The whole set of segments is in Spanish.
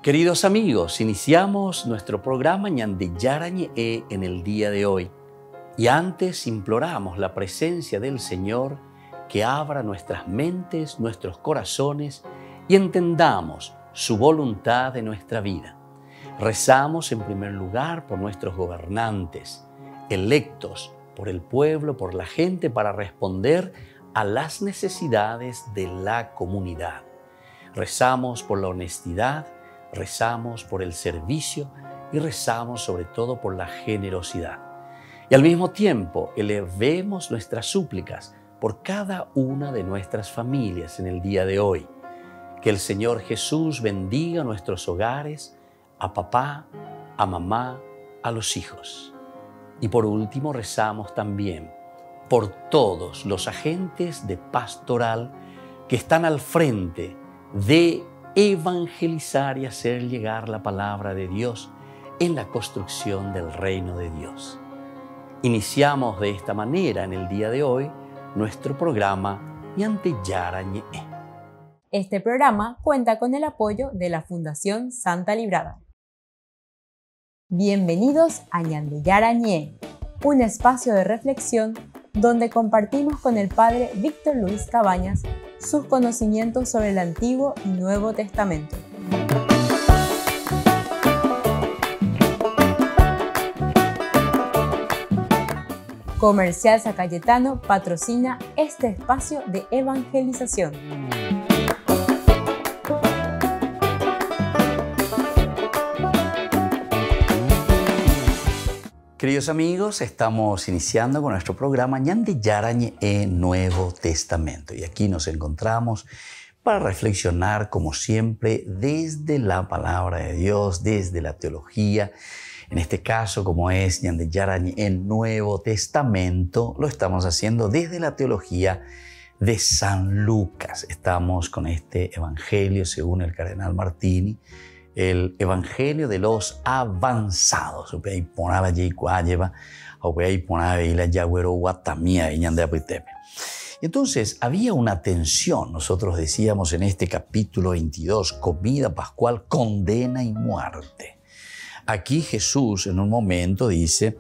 Queridos amigos, iniciamos nuestro programa Ñande Yarañe en el día de hoy. Y antes imploramos la presencia del Señor que abra nuestras mentes, nuestros corazones y entendamos su voluntad en nuestra vida. Rezamos en primer lugar por nuestros gobernantes, electos por el pueblo, por la gente, para responder a las necesidades de la comunidad. Rezamos por la honestidad, rezamos por el servicio y rezamos sobre todo por la generosidad. Y al mismo tiempo elevemos nuestras súplicas por cada una de nuestras familias en el día de hoy. Que el Señor Jesús bendiga nuestros hogares, a papá, a mamá, a los hijos. Y por último rezamos también por todos los agentes de pastoral que están al frente de evangelizar y hacer llegar la palabra de Dios en la construcción del reino de Dios. Iniciamos de esta manera en el día de hoy nuestro programa Ñande Yarañe. Este programa cuenta con el apoyo de la Fundación Santa Librada. Bienvenidos a Ñande Yarañe, un espacio de reflexión donde compartimos con el Padre Víctor Luis Cabañas sus conocimientos sobre el Antiguo y Nuevo Testamento. Comercial San Cayetano patrocina este espacio de evangelización. Queridos amigos, estamos iniciando con nuestro programa Ñande Yarañe Nuevo Testamento. Y aquí nos encontramos para reflexionar, como siempre, desde la palabra de Dios, desde la teología. En este caso, como es Ñande Yarañe Nuevo Testamento, lo estamos haciendo desde la teología de San Lucas. Estamos con este evangelio, según el cardenal Martini, el evangelio de los avanzados. Entonces, había una tensión. Nosotros decíamos en este capítulo 22, comida pascual, condena y muerte. Aquí Jesús en un momento dice,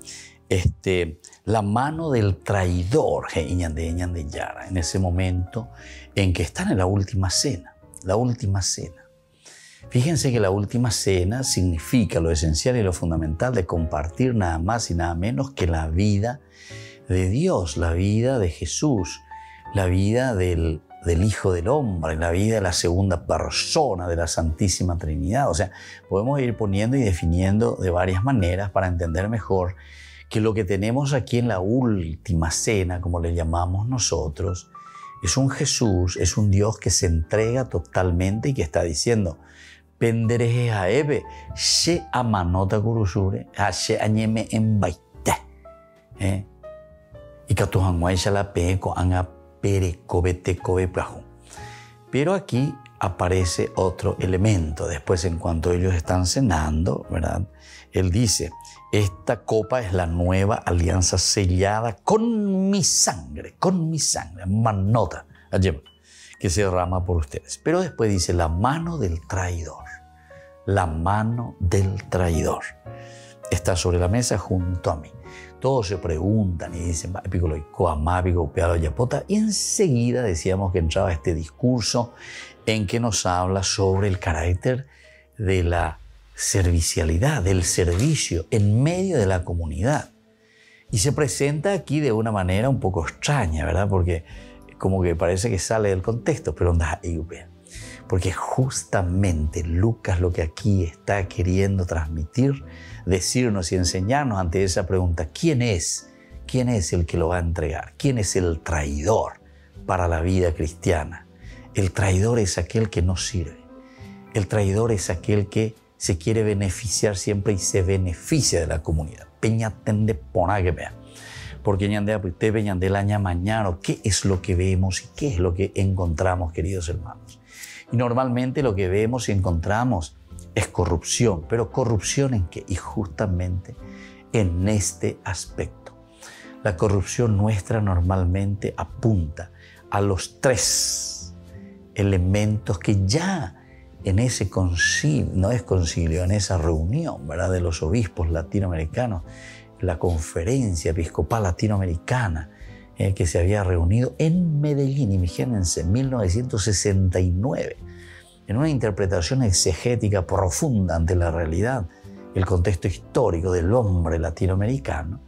la mano del traidor, en ese momento en que están en la última cena. Fíjense que la última cena significa lo esencial y lo fundamental de compartir nada más y nada menos que la vida de Dios, la vida de Jesús, la vida del Hijo del Hombre, la vida de la segunda persona de la Santísima Trinidad. O sea, podemos ir poniendo y definiendo de varias maneras para entender mejor que lo que tenemos aquí en la última cena, como le llamamos nosotros, es un Jesús, es un Dios que se entrega totalmente y que está diciendo, pendereje a ebe, she amanota kurusure, she añeme en baite. Y katuhanguaisha la peko anga pere kobete kobe plajo. Pero aquí aparece otro elemento. Después, en cuanto ellos están cenando, ¿verdad? Él dice, esta copa es la nueva alianza sellada con mi sangre, manota, que se derrama por ustedes. Pero después dice, la mano del traidor está sobre la mesa junto a mí. Todos se preguntan y dicen, y enseguida decíamos que entraba este discurso en que nos habla sobre el carácter de la servicialidad, del servicio en medio de la comunidad. Y se presenta aquí de una manera un poco extraña, ¿verdad? Porque como que parece que sale del contexto, pero porque justamente Lucas lo que aquí está queriendo transmitir, decirnos y enseñarnos ante esa pregunta, ¿quién es el que lo va a entregar? ¿Quién es el traidor para la vida cristiana? El traidor es aquel que no sirve. El traidor es aquel que se quiere beneficiar siempre y se beneficia de la comunidad. Porque ¿qué es lo que vemos y qué es lo que encontramos, queridos hermanos? Y normalmente lo que vemos y encontramos es corrupción. ¿Pero corrupción en qué? Y justamente en este aspecto. La corrupción nuestra normalmente apunta a los tres elementos que ya en ese concilio, no es concilio, en esa reunión, ¿verdad?, de los obispos latinoamericanos, la Conferencia Episcopal Latinoamericana, que se había reunido en Medellín, imagínense, en 1969, en una interpretación exegética profunda ante la realidad, el contexto histórico del hombre latinoamericano,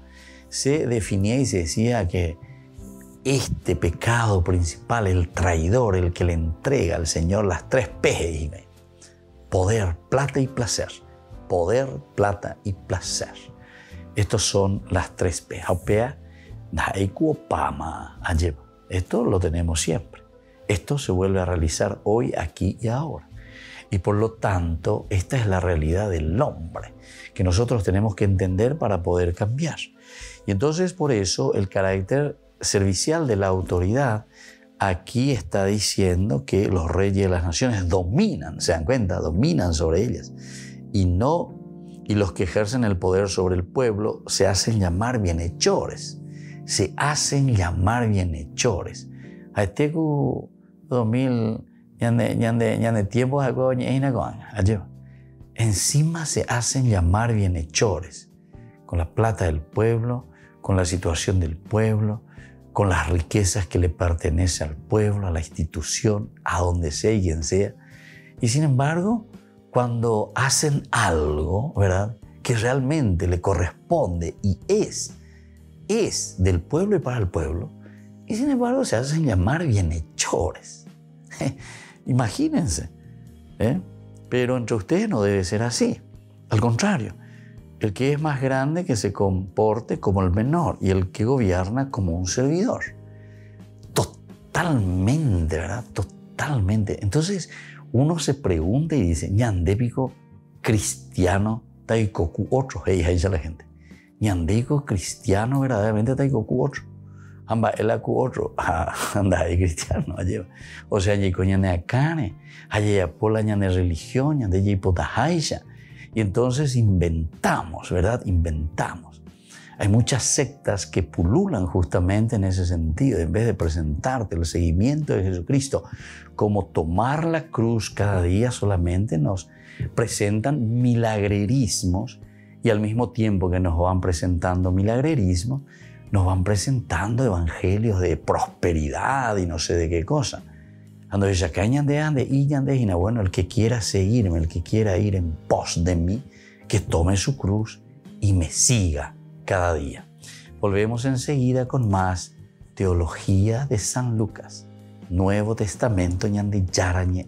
se definía y se decía que este pecado principal, el traidor, el que le entrega al Señor las 3 P, poder, plata y placer. Poder, plata y placer. Estos son las 3 P. Esto lo tenemos siempre. Esto se vuelve a realizar hoy, aquí y ahora. Y por lo tanto, esta es la realidad del hombre, que nosotros tenemos que entender para poder cambiar. Y entonces, por eso, el carácter servicial de la autoridad aquí está diciendo que los reyes de las naciones dominan, ¿se dan cuenta? Dominan sobre ellas. Y los que ejercen el poder sobre el pueblo se hacen llamar bienhechores. Se hacen llamar bienhechores. Aiteku 2000 ñande tiempo encima se hacen llamar bienhechores, con la plata del pueblo, con la situación del pueblo, con las riquezas que le pertenecen al pueblo, a la institución, a donde sea y quien sea. Y sin embargo, cuando hacen algo, ¿verdad?, que realmente le corresponde y es del pueblo y para el pueblo, y sin embargo se hacen llamar bienhechores. Imagínense, pero entre ustedes no debe ser así. Al contrario, el que es más grande que se comporte como el menor y el que gobierna como un servidor. Totalmente, ¿verdad? Totalmente. Entonces uno se pregunta y dice, ñandépico cristiano taikoku otro. Ahí dice la gente. Ñandépico cristiano verdaderamente taikoku otro. Amba el aku otro. Anda ahí cristiano. O sea, allí con ñane acane. Allí apola ñane religión, ñande allí potajaisha. Y entonces inventamos, ¿verdad? Inventamos. Hay muchas sectas que pululan justamente en ese sentido. En vez de presentarte el seguimiento de Jesucristo como tomar la cruz cada día, solamente nos presentan milagrerismos y al mismo tiempo que nos van presentando milagrerismos, nos van presentando evangelios de prosperidad y no sé de qué cosa. Bueno, el que quiera seguirme, el que quiera ir en pos de mí, que tome su cruz y me siga cada día. Volvemos enseguida con más Teología de San Lucas, Nuevo Testamento ñande yarañe.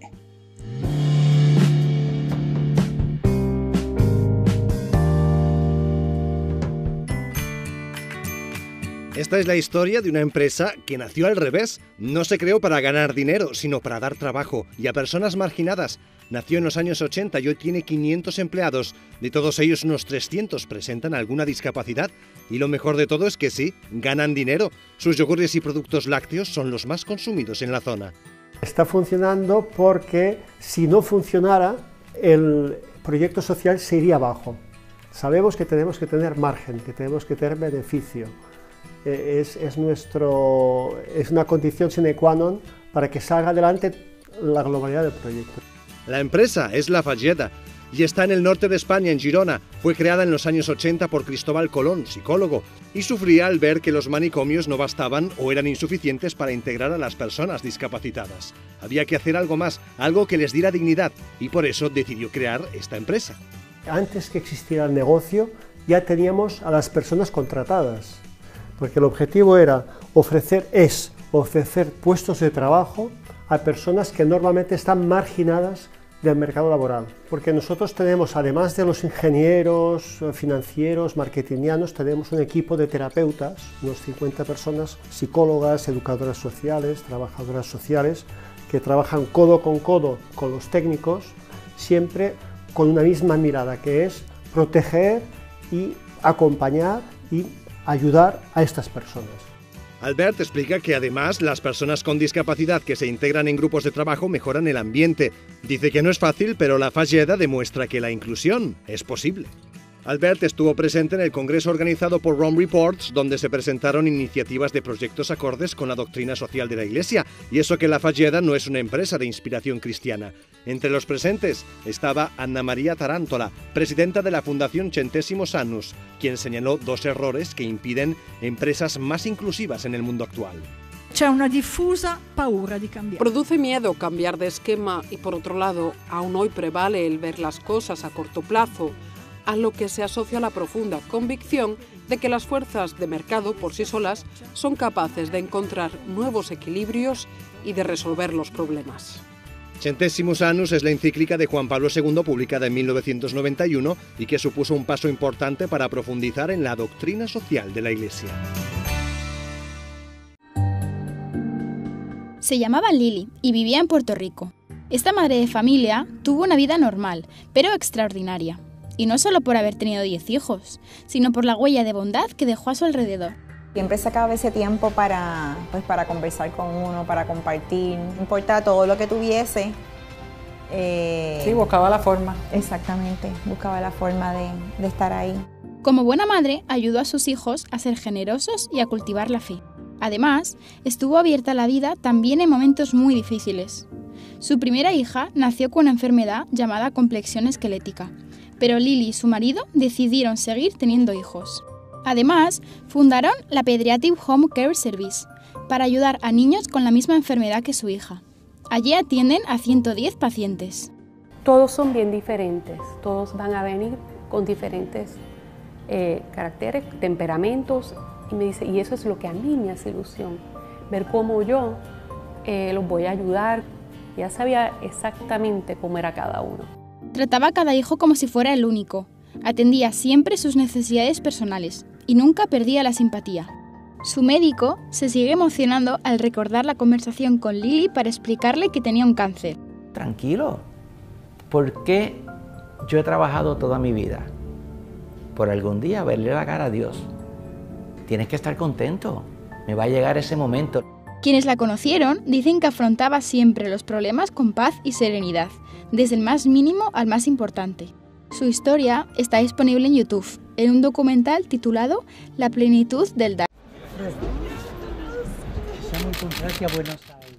Esta es la historia de una empresa que nació al revés. No se creó para ganar dinero, sino para dar trabajo y a personas marginadas. Nació en los años 80 y hoy tiene 500 empleados. De todos ellos, unos 300 presentan alguna discapacidad. Y lo mejor de todo es que sí, ganan dinero. Sus yogures y productos lácteos son los más consumidos en la zona. Está funcionando porque si no funcionara, el proyecto social se iría abajo. Sabemos que tenemos que tener margen, que tenemos que tener beneficio. Es una condición sine qua non para que salga adelante la globalidad del proyecto. La empresa es La Falleda y está en el norte de España, en Girona. Fue creada en los años 80 por Cristóbal Colón, psicólogo, y sufría al ver que los manicomios no bastaban o eran insuficientes para integrar a las personas discapacitadas. Había que hacer algo más, algo que les diera dignidad, y por eso decidió crear esta empresa. Antes que existiera el negocio, ya teníamos a las personas contratadas, porque el objetivo era ofrecer puestos de trabajo a personas que normalmente están marginadas del mercado laboral. Porque nosotros tenemos, además de los ingenieros, financieros, marketingianos, tenemos un equipo de terapeutas, unos 50 personas, psicólogas, educadoras sociales, trabajadoras sociales, que trabajan codo con los técnicos, siempre con una misma mirada, que es proteger y acompañar y ayudar a estas personas. Albert explica que además las personas con discapacidad que se integran en grupos de trabajo mejoran el ambiente. Dice que no es fácil, pero La Falleda demuestra que la inclusión es posible. Albert estuvo presente en el congreso organizado por Rome Reports, donde se presentaron iniciativas de proyectos acordes con la doctrina social de la Iglesia, y eso que la Falleda no es una empresa de inspiración cristiana. Entre los presentes estaba Anna María Tarantola, presidenta de la Fundación Centésimos Annus, quien señaló 2 errores que impiden empresas más inclusivas en el mundo actual. Produce miedo cambiar de esquema y, por otro lado, aún hoy prevale el ver las cosas a corto plazo, a lo que se asocia la profunda convicción de que las fuerzas de mercado por sí solas son capaces de encontrar nuevos equilibrios y de resolver los problemas. Centésimos Annus es la encíclica de Juan Pablo II publicada en 1991 y que supuso un paso importante para profundizar en la doctrina social de la Iglesia. Se llamaba Lily y vivía en Puerto Rico. Esta madre de familia tuvo una vida normal, pero extraordinaria. Y no solo por haber tenido 10 hijos, sino por la huella de bondad que dejó a su alrededor. Siempre sacaba ese tiempo para conversar con uno, para compartir. No importa todo lo que tuviese. Sí, buscaba la forma. Exactamente, buscaba la forma de estar ahí. Como buena madre, ayudó a sus hijos a ser generosos y a cultivar la fe. Además, estuvo abierta a la vida también en momentos muy difíciles. Su primera hija nació con una enfermedad llamada complexión esquelética, pero Lily y su marido decidieron seguir teniendo hijos. Además, fundaron la Pediatric Home Care Service para ayudar a niños con la misma enfermedad que su hija. Allí atienden a 110 pacientes. Todos son bien diferentes, todos van a venir con diferentes caracteres, temperamentos, y me dice, y eso es lo que a mí me hace ilusión, ver cómo yo los voy a ayudar. Ya sabía exactamente cómo era cada uno. Trataba a cada hijo como si fuera el único. Atendía siempre sus necesidades personales y nunca perdía la simpatía. Su médico se sigue emocionando al recordar la conversación con Lily para explicarle que tenía un cáncer. Tranquilo, porque yo he trabajado toda mi vida por algún día verle la cara a Dios. Tienes que estar contento, me va a llegar ese momento. Quienes la conocieron dicen que afrontaba siempre los problemas con paz y serenidad, desde el más mínimo al más importante. Su historia está disponible en YouTube, en un documental titulado La plenitud del dar.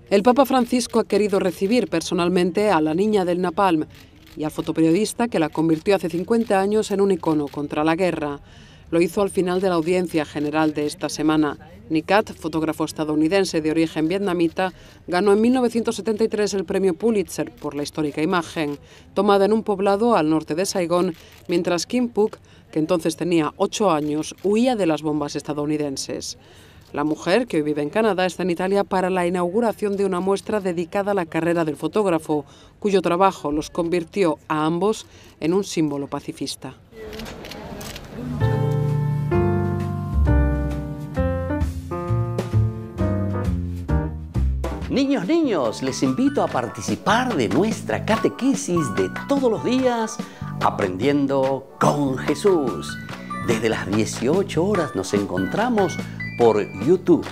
El Papa Francisco ha querido recibir personalmente a la niña del napalm y al fotoperiodista que la convirtió hace 50 años en un icono contra la guerra. Lo hizo al final de la audiencia general de esta semana. Nicat, fotógrafo estadounidense de origen vietnamita, ganó en 1973 el premio Pulitzer por la histórica imagen, tomada en un poblado al norte de Saigón, mientras Kim Phuc, que entonces tenía 8 años, huía de las bombas estadounidenses. La mujer, que hoy vive en Canadá, está en Italia para la inauguración de una muestra dedicada a la carrera del fotógrafo, cuyo trabajo los convirtió a ambos en un símbolo pacifista. Niños, les invito a participar de nuestra catequesis de todos los días, Aprendiendo con Jesús. Desde las 18 horas nos encontramos por YouTube.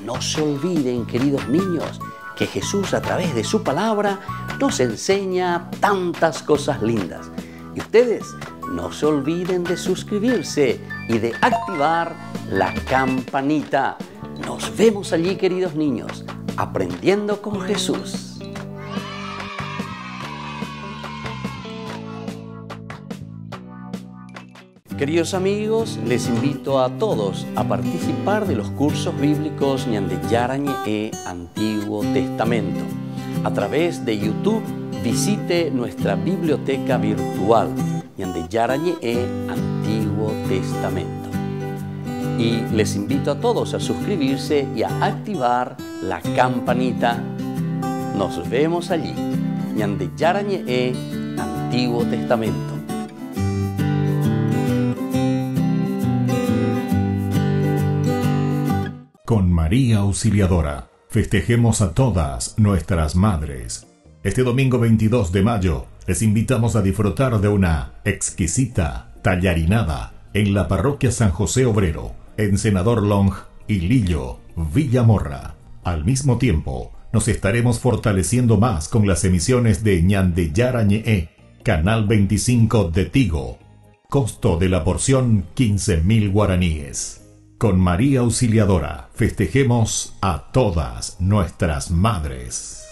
No se olviden, queridos niños, que Jesús a través de su palabra nos enseña tantas cosas lindas. Y ustedes no se olviden de suscribirse y de activar la campanita. Nos vemos allí, queridos niños, Aprendiendo con Jesús. Queridos amigos, les invito a todos a participar de los cursos bíblicos Ñande Yarañe e Antiguo Testamento. A través de YouTube, visite nuestra biblioteca virtual Ñande Yarañe e Antiguo Testamento. Y les invito a todos a suscribirse y a activar la campanita. Nos vemos allí. Ñande Yarañe e Antiguo Testamento. Con María Auxiliadora, festejemos a todas nuestras madres. Este domingo 22 de mayo, les invitamos a disfrutar de una exquisita tallarinada en la parroquia San José Obrero, en Senador Long y Lillo, Villamorra. Al mismo tiempo, nos estaremos fortaleciendo más con las emisiones de Ñande Yarañe, Canal 25 de Tigo. Costo de la porción 15.000 guaraníes. Con María Auxiliadora festejemos a todas nuestras madres.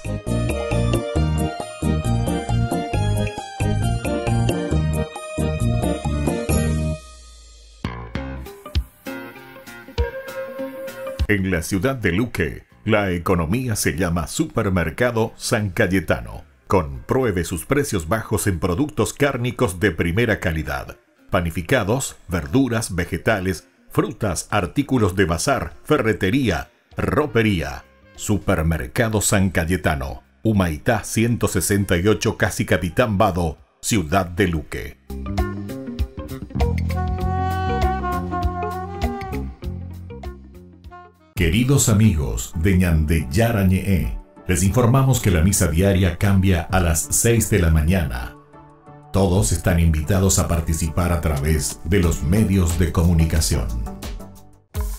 En la ciudad de Luque, la economía se llama Supermercado San Cayetano. Compruebe sus precios bajos en productos cárnicos de primera calidad. Panificados, verduras, vegetales, frutas, artículos de bazar, ferretería, ropería. Supermercado San Cayetano, Humaitá 168, casi Capitán Vado, ciudad de Luque. Queridos amigos de Ñande Yarañe, les informamos que la misa diaria cambia a las 6 de la mañana. Todos están invitados a participar a través de los medios de comunicación.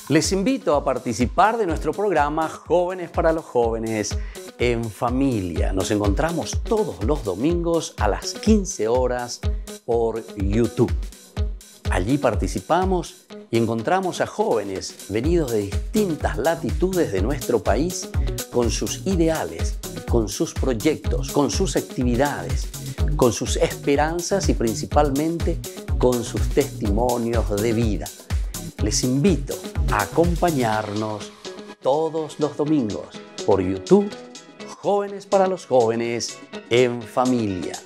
Les invito a participar de nuestro programa Jóvenes para los Jóvenes en Familia. Nos encontramos todos los domingos a las 15 horas por YouTube. Allí participamos y encontramos a jóvenes venidos de distintas latitudes de nuestro país con sus ideales, con sus proyectos, con sus actividades, con sus esperanzas y principalmente con sus testimonios de vida. Les invito a acompañarnos todos los domingos por YouTube, Jóvenes para los Jóvenes en Familia.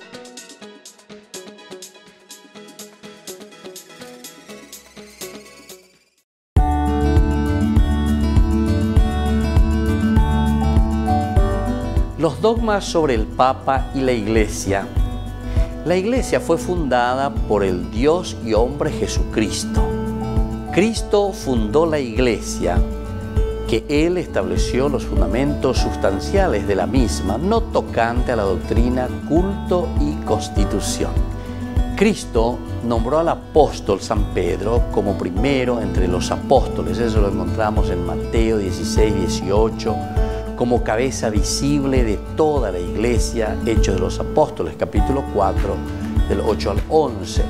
Los dogmas sobre el Papa y la Iglesia. La Iglesia fue fundada por el Dios y hombre Jesucristo. Cristo fundó la Iglesia, que Él estableció los fundamentos sustanciales de la misma, no tocante a la doctrina, culto y constitución. Cristo nombró al apóstol San Pedro como primero entre los apóstoles, eso lo encontramos en Mateo 16, 18, como cabeza visible de toda la Iglesia, Hechos de los Apóstoles, capítulo 4, del 8 al 11,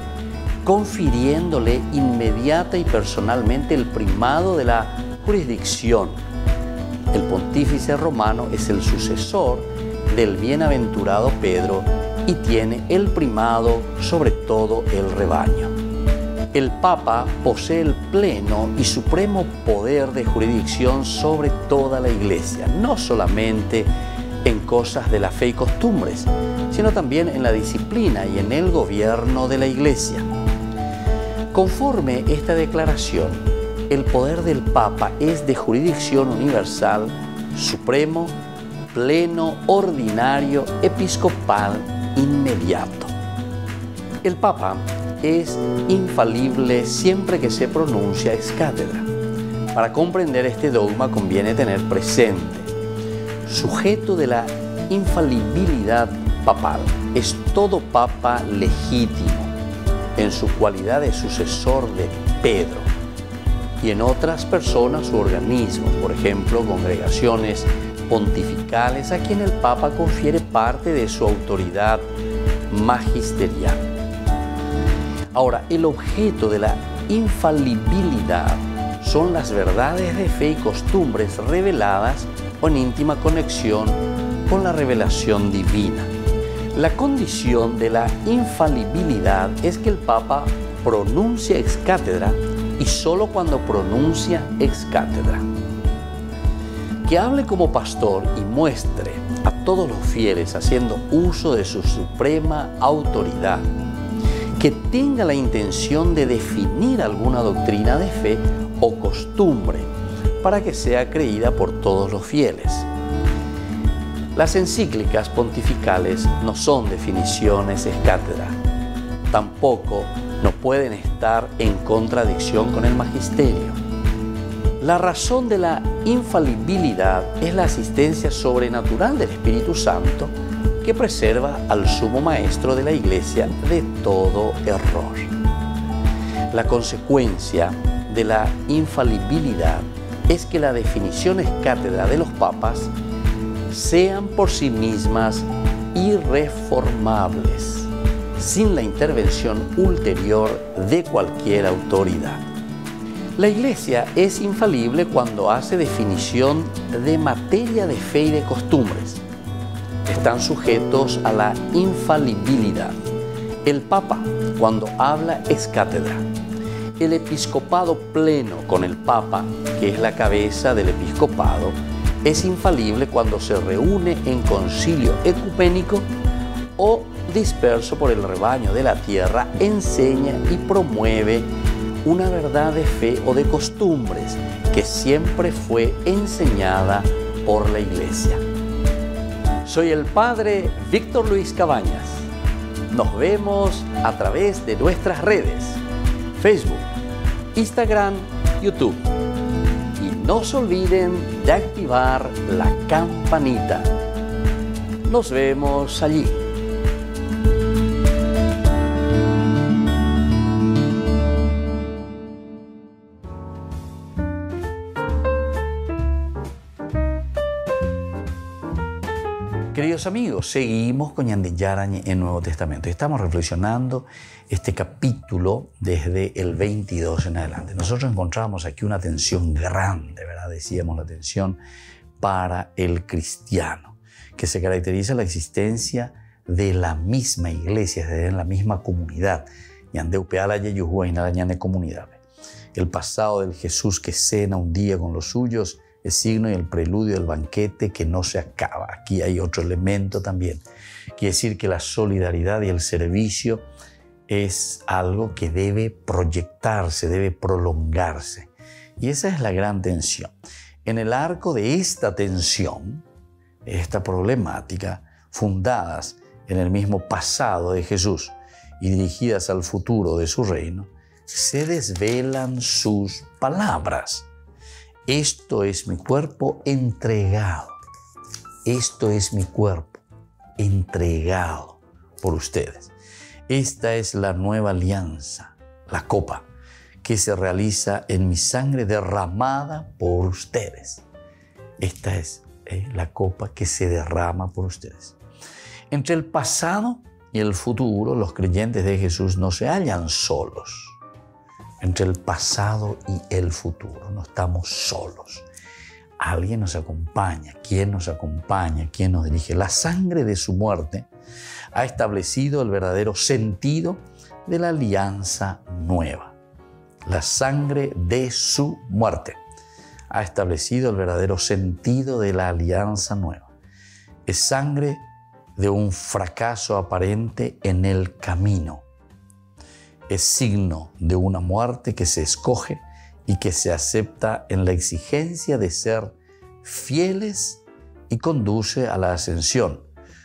confiriéndole inmediata y personalmente el primado de la jurisdicción. El pontífice romano es el sucesor del bienaventurado Pedro y tiene el primado sobre todo el rebaño. El Papa posee el pleno y supremo poder de jurisdicción sobre toda la Iglesia, no solamente en cosas de la fe y costumbres, sino también en la disciplina y en el gobierno de la Iglesia. Conforme esta declaración, el poder del Papa es de jurisdicción universal, supremo, pleno, ordinario, episcopal, inmediato. El Papa es infalible siempre que se pronuncia ex cátedra. Para comprender este dogma conviene tener presente, sujeto de la infalibilidad papal, es todo papa legítimo en su cualidad de sucesor de Pedro y en otras personas u organismos, por ejemplo, congregaciones pontificales a quien el Papa confiere parte de su autoridad magisterial. Ahora, el objeto de la infalibilidad son las verdades de fe y costumbres reveladas o en íntima conexión con la revelación divina. La condición de la infalibilidad es que el Papa pronuncia ex cátedra y solo cuando pronuncia ex cátedra. Que hable como pastor y muestre a todos los fieles haciendo uso de su suprema autoridad, que tenga la intención de definir alguna doctrina de fe o costumbre para que sea creída por todos los fieles. Las encíclicas pontificales no son definiciones ex cátedra, tampoco no pueden estar en contradicción con el magisterio. La razón de la infalibilidad es la asistencia sobrenatural del Espíritu Santo que preserva al sumo maestro de la Iglesia de todo error. La consecuencia de la infalibilidad es que las definiciones cátedra de los papas sean por sí mismas irreformables, sin la intervención ulterior de cualquier autoridad. La Iglesia es infalible cuando hace definición de materia de fe y de costumbres. Están sujetos a la infalibilidad. El Papa, cuando habla, es cátedra. El episcopado pleno con el Papa, que es la cabeza del episcopado, es infalible cuando se reúne en concilio ecuménico o disperso por el rebaño de la tierra, enseña y promueve una verdad de fe o de costumbres que siempre fue enseñada por la Iglesia. Soy el Padre Víctor Luis Cabañas. Nos vemos a través de nuestras redes, Facebook, Instagram, YouTube. Y no se olviden de activar la campanita. Nos vemos allí. Queridos amigos, seguimos con Ñande Yarañe en Nuevo Testamento. Estamos reflexionando este capítulo desde el 22 en adelante. Nosotros encontramos aquí una tensión grande, ¿verdad? Decíamos la tensión para el cristiano, que se caracteriza la existencia de la misma iglesia, de la misma comunidad. Ñande upeala yeyuhua y nada ñande comunidad. El pasado del Jesús que cena un día con los suyos, el signo y el preludio del banquete que no se acaba. Aquí hay otro elemento también. Quiere decir que la solidaridad y el servicio es algo que debe proyectarse, debe prolongarse. Y esa es la gran tensión. En el arco de esta tensión, esta problemática, fundadas en el mismo pasado de Jesús y dirigidas al futuro de su reino, se desvelan sus palabras. Esto es mi cuerpo entregado. Esto es mi cuerpo entregado por ustedes. Esta es la nueva alianza, la copa, que se realiza en mi sangre derramada por ustedes. Esta es la copa que se derrama por ustedes. Entre el pasado y el futuro, los creyentes de Jesús no se hallan solos. Entre el pasado y el futuro, no estamos solos. Alguien nos acompaña. ¿Quién nos acompaña? ¿Quién nos dirige? La sangre de su muerte ha establecido el verdadero sentido de la alianza nueva. La sangre de su muerte ha establecido el verdadero sentido de la alianza nueva. Es sangre de un fracaso aparente en el camino. Es signo de una muerte que se escoge y que se acepta en la exigencia de ser fieles y conduce a la ascensión,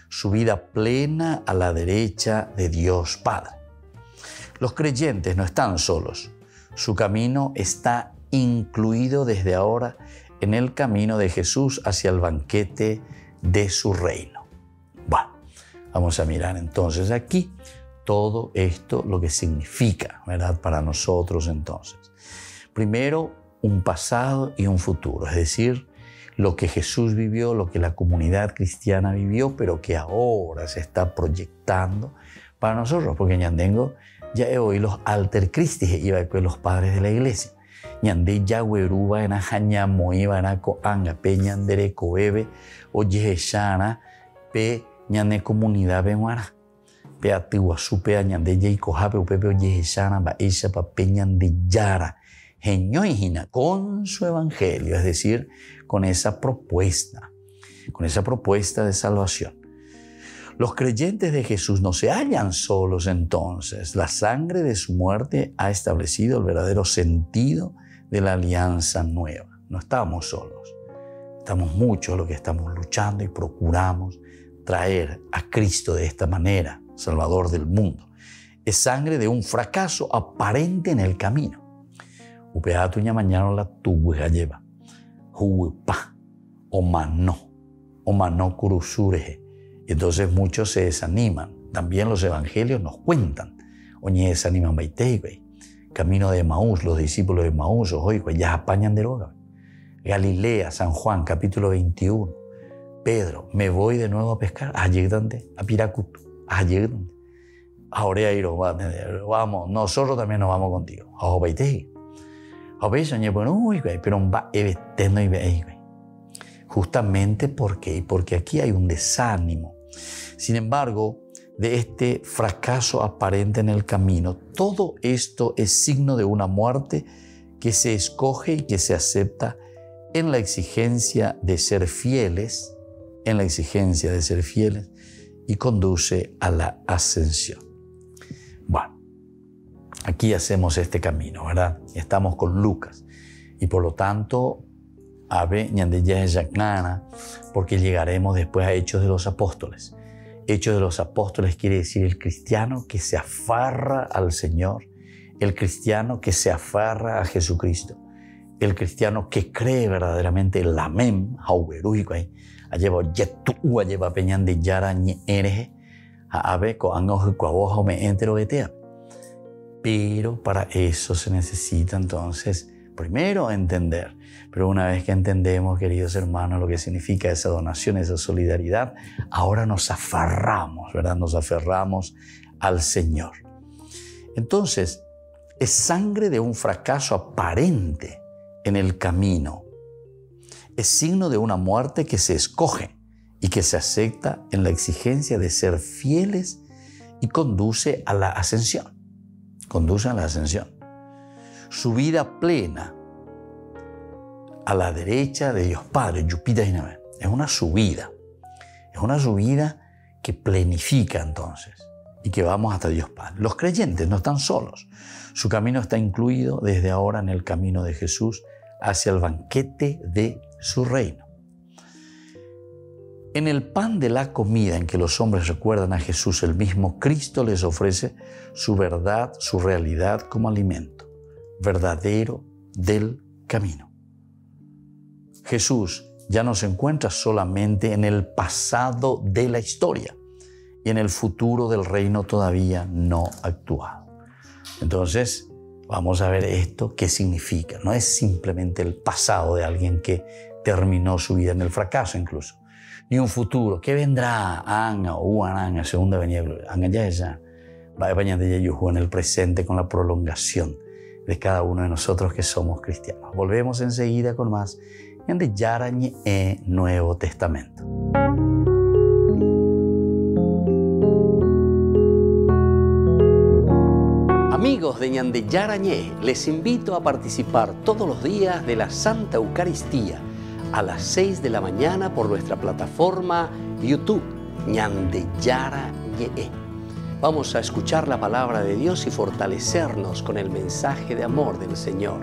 su vida plena a la derecha de Dios Padre. Los creyentes no están solos. Su camino está incluido desde ahora en el camino de Jesús hacia el banquete de su reino. Bueno, vamos a mirar entonces aquí todo esto, lo que significa, ¿verdad?, para nosotros entonces. Primero, un pasado y un futuro, es decir, lo que Jesús vivió, lo que la comunidad cristiana vivió, pero que ahora se está proyectando para nosotros, porque ñandengo ya he oído los alter cristis, iba con los padres de la iglesia. Ñande ya hueruba en ajañamo, iba en acoanga, pe ñandere coebe, oye shana, pe ñande comunidad benguara. Pe atihuasu pe añande ya y cojape, upepe oye shana, ba isha pa pe ñande yara. Con su evangelio, es decir, con esa propuesta de salvación. Los creyentes de Jesús no se hallan solos entonces. La sangre de su muerte ha establecido el verdadero sentido de la alianza nueva. No estamos solos. Estamos muchos los que estamos luchando y procuramos traer a Cristo de esta manera, Salvador del mundo. Es sangre de un fracaso aparente en el camino. Upeatu ñamañaron la tubuja lleva. Huipa, o mano curusureje. Entonces muchos se desaniman. También los evangelios nos cuentan. Oñe desaniman baiteibe. Camino de Emaús, los discípulos de Emaús, hoy ya apañan de droga. Galilea, San Juan, capítulo 21. Pedro, me voy de nuevo a pescar. A Piracutu. ahora vamos, nosotros también nos vamos contigo. Justamente porque aquí hay un desánimo. Sin embargo, de este fracaso aparente en el camino, todo esto es signo de una muerte que se escoge y que se acepta en la exigencia de ser fieles, y conduce a la ascensión. Bueno, aquí hacemos este camino, ¿verdad? Estamos con Lucas y por lo tanto, porque llegaremos después a Hechos de los Apóstoles. Hechos de los Apóstoles quiere decir el cristiano que se aferra al Señor, el cristiano que se aferra a Jesucristo, el cristiano que cree verdaderamente en la mem, pero para eso se necesita entonces primero entender. Pero una vez que entendemos, queridos hermanos, lo que significa esa donación, esa solidaridad, ahora nos aferramos, ¿verdad? Nos aferramos al Señor. Entonces, es sangre de un fracaso aparente en el camino. Es signo de una muerte que se escoge y que se acepta en la exigencia de ser fieles y conduce a la ascensión. Conduce a la ascensión. Su vida plena a la derecha de Dios Padre, es una subida. Es una subida que plenifica entonces y que vamos hasta Dios Padre. Los creyentes no están solos. Su camino está incluido desde ahora en el camino de Jesús hacia el banquete de su reino. En el pan de la comida en que los hombres recuerdan a Jesús, el mismo Cristo les ofrece su verdad, su realidad como alimento verdadero del camino. Jesús ya no se encuentra solamente en el pasado de la historia y en el futuro del reino todavía no actuado. Entonces, vamos a ver esto, qué significa. No es simplemente el pasado de alguien que terminó su vida en el fracaso incluso, ni un futuro. ¿Qué vendrá? Segunda venida de gloria. En el presente con la prolongación de cada uno de nosotros que somos cristianos. Volvemos enseguida con más de Yarañe Nuevo Testamento. Amigos de Ñande Yarañé, les invito a participar todos los días de la Santa Eucaristía a las 6 de la mañana por nuestra plataforma YouTube, Ñande Yarañé. Vamos a escuchar la palabra de Dios y fortalecernos con el mensaje de amor del Señor.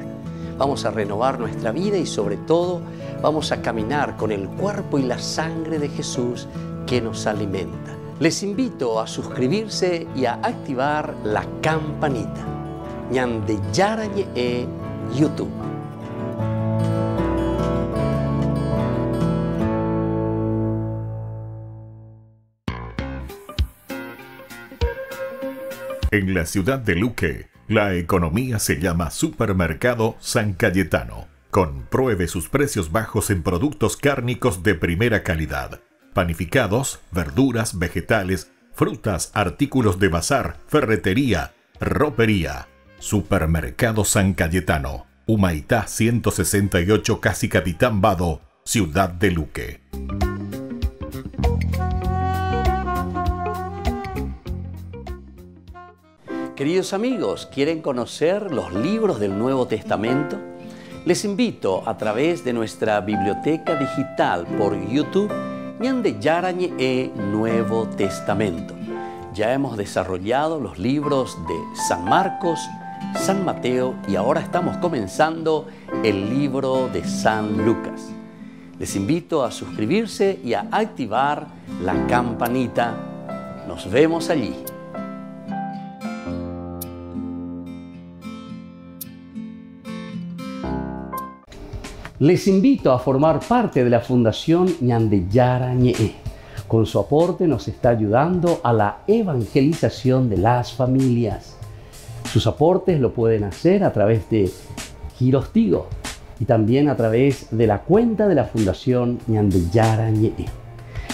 Vamos a renovar nuestra vida y sobre todo vamos a caminar con el cuerpo y la sangre de Jesús que nos alimenta. Les invito a suscribirse y a activar la campanita. Ñande Yarañe YouTube. En la ciudad de Luque, la economía se llama Supermercado San Cayetano. Compruebe sus precios bajos en productos cárnicos de primera calidad. Panificados, verduras, vegetales, frutas, artículos de bazar, ferretería, ropería. Supermercado San Cayetano, Humaitá 168, Casi Capitán Vado, ciudad de Luque. Queridos amigos, ¿quieren conocer los libros del Nuevo Testamento? Les invito a través de nuestra biblioteca digital por YouTube, Ñande Yarañe Nuevo Testamento. Ya hemos desarrollado los libros de San Marcos, San Mateo y ahora estamos comenzando el libro de San Lucas. Les invito a suscribirse y a activar la campanita. Nos vemos allí. Les invito a formar parte de la Fundación Ñande Yarañe. Con su aporte nos está ayudando a la evangelización de las familias. Sus aportes lo pueden hacer a través de Giros Tigo y también a través de la cuenta de la Fundación Ñande Yarañe.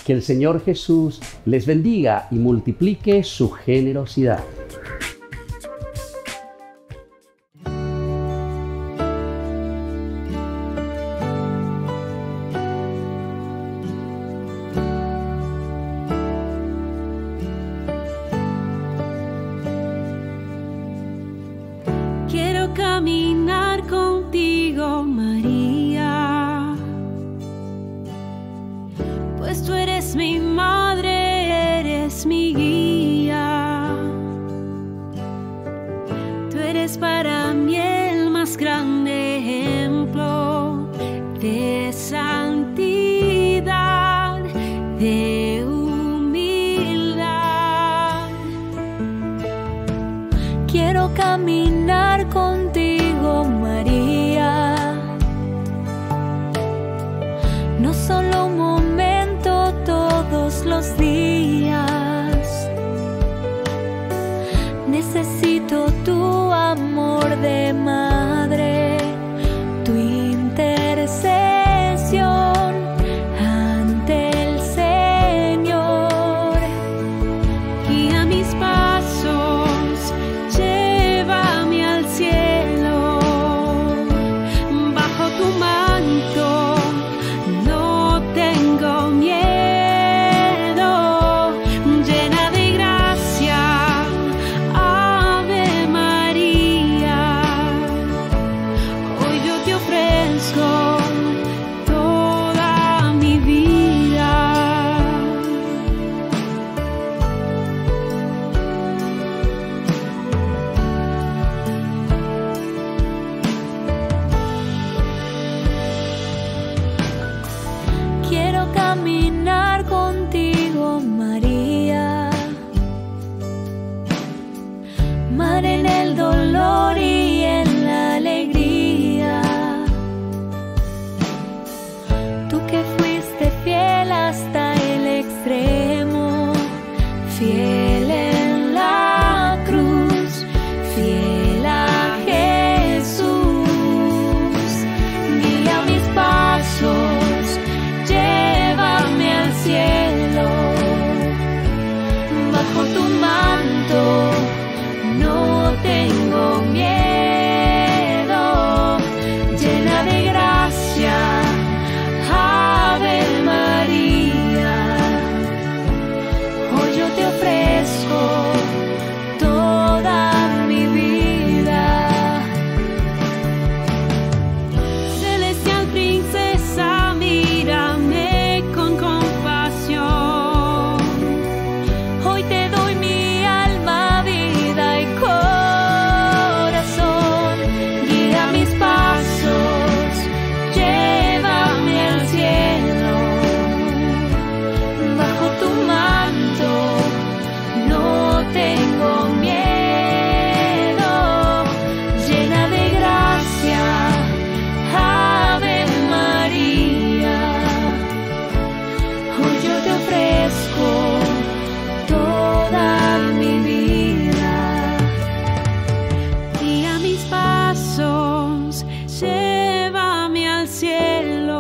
Que el Señor Jesús les bendiga y multiplique su generosidad. Quiero caminar contigo, María, pues tú eres mi madre, eres mi guía. Tú eres para mí el más grande ejemplo de santidad, de humildad. Quiero caminar contigo, María, no solo un momento, todos los días. Necesito tu amor de madre, tu intercesión ante el Señor. Guía mis pasos, llévame al cielo, bajo tu manto no tengo miedo, llena de gracia, Ave María. Hoy yo te ofrezco toda mi vida. Quiero caminar contigo, María, Madre en el dolor y en la alegría. Tú que fuiste fiel hasta el extremo, fiel en la cruz, fiel a Jesús. Guía mis pasos, llévame al cielo, bajo tu manto no tengo miedo, llena de gracia, Ave María. Hoy yo te ofrezco toda mi vida. Celestial princesa, mírame con compasión. Hoy te doy mi alma, vida y corazón. Guía mis pasos, llévame al cielo, bajo tu manto no tengo miedo, llena de gracia, Ave María. Hoy yo te ofrezco toda mi vida. Guía mis pasos, llévame al cielo,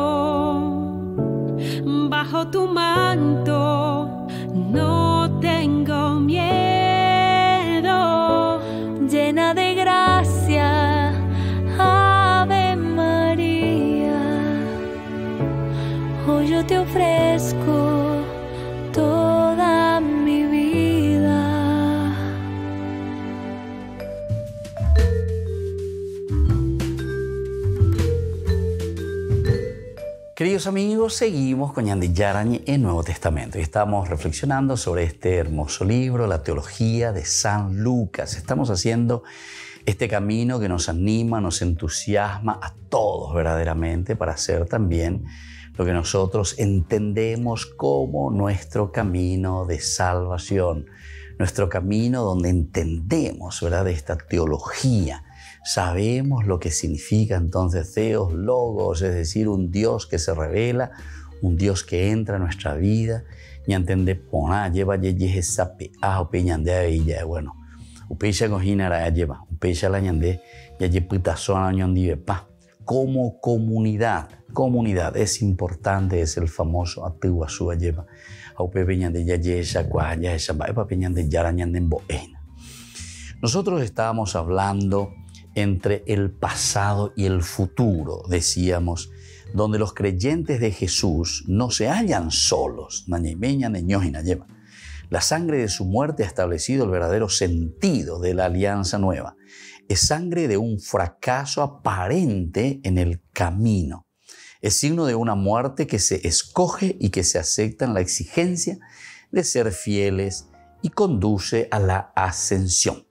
bajo tu manto no tengo miedo, llena de gracia, Ave María. Hoy yo te ofrezco toda mi vida. Queridos amigos, seguimos con Ñande Yarañe en Nuevo Testamento y estamos reflexionando sobre este hermoso libro, la teología de San Lucas. Estamos haciendo este camino que nos anima, nos entusiasma a todos verdaderamente para hacer también lo que nosotros entendemos como nuestro camino de salvación, nuestro camino donde entendemos, ¿verdad?, esta teología. Sabemos lo que significa entonces Theos Logos, es decir, un Dios que se revela, un Dios que entra en nuestra vida. Y entender, lleva esa bueno, upecha cojinara lleva, upecha la ñande, ya putazo a la ñondive pa. Como comunidad, comunidad. Es importante, es el famoso atuasua lleva. Nosotros estábamos hablando entre el pasado y el futuro, decíamos, donde los creyentes de Jesús no se hallan solos. La sangre de su muerte ha establecido el verdadero sentido de la alianza nueva. Es sangre de un fracaso aparente en el camino. Es signo de una muerte que se escoge y que se acepta en la exigencia de ser fieles y conduce a la ascensión.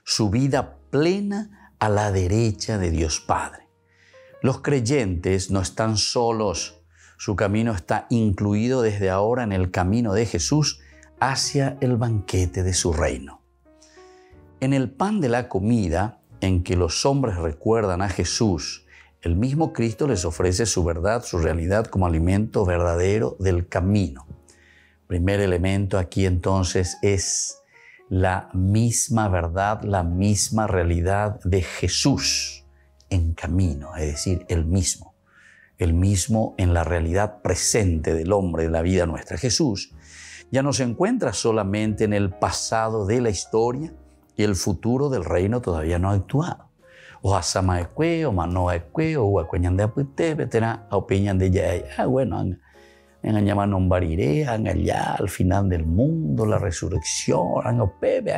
Su vida plena a la derecha de Dios Padre. Los creyentes no están solos. Su camino está incluido desde ahora en el camino de Jesús hacia el banquete de su reino. En el pan de la comida, en que los hombres recuerdan a Jesús, el mismo Cristo les ofrece su verdad, su realidad como alimento verdadero del camino. Primer elemento aquí entonces es la misma verdad, la misma realidad de Jesús en camino, es decir, el mismo en la realidad presente del hombre, de la vida nuestra. Jesús ya no se encuentra solamente en el pasado de la historia y el futuro del reino todavía no ha actuado. O asama ekwe, o mano ekwe, o huacueñan de apute, vetera, a opiñan de ya, bueno, en allá nombariré, en allá al final del mundo, la resurrección, en opebe,